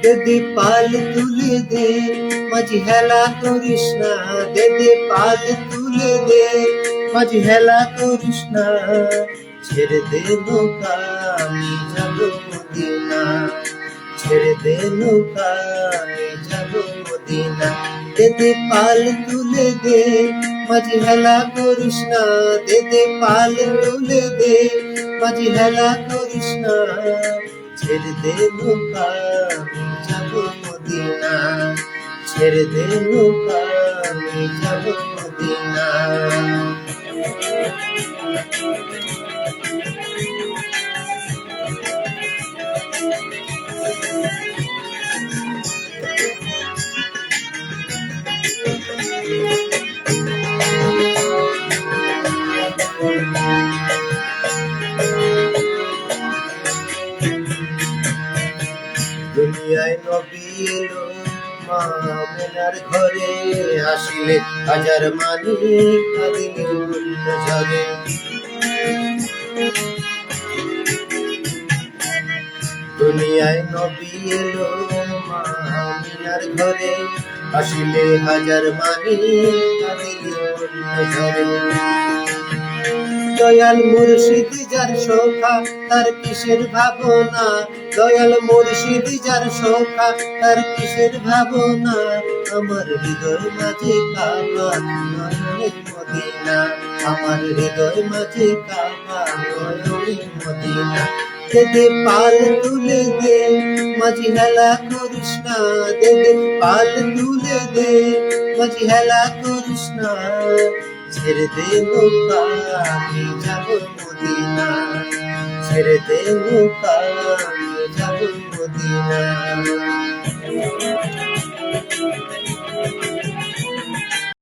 দে পাল তুলে দে, মাঝি হেলা করিস না। দে পাল তুলে দে, মাঝি হেলা করিস না। ছেড়ে দে নৌকা, আমি যাব মদিনা। ছেড়ে দে নৌকা, আমি যাব মদিনা। দে পাল তুলে দে, মাঝি হেলা করিস না। দে পাল তুলে দে, মাঝি হেলা করিস না। ছেড়ে দে নৌকা, আমি যাব মদিনা। ছেড়ে দে নৌকা, আমি যাব মদিনা। দুনিয়ায় নবী এলো মা আমেনার ঘরে, আসিলে হাজার মানি কাঁদিলে বন্য ঝরে। দুনিয়ায় নবী এলো মা আমেনার ঘরে, আসিলে হাজার মানি কাঁদিলে বন্য ঝরে। দয়াল মুর্শিদ যার সখা, তার কিসের ভাবনা। দয়াল মুর্শিদ যার সখা, তার কিসের ভাবনা। আমার হৃদয় মাঝে কাবা, নয়নের মদিনা। আমার হৃদয় মাঝে কাবা, নয়নের মদিনা। দে পাল তুলে দে, মাঝি হেলা করিস না। দে পাল তুলে দে, মাঝি হেলা করিস না। ছেড়ে দে নৌকা, আমি যাব মদিনা। ছেড়ে দে নৌকা, আমি যাব মদিনা।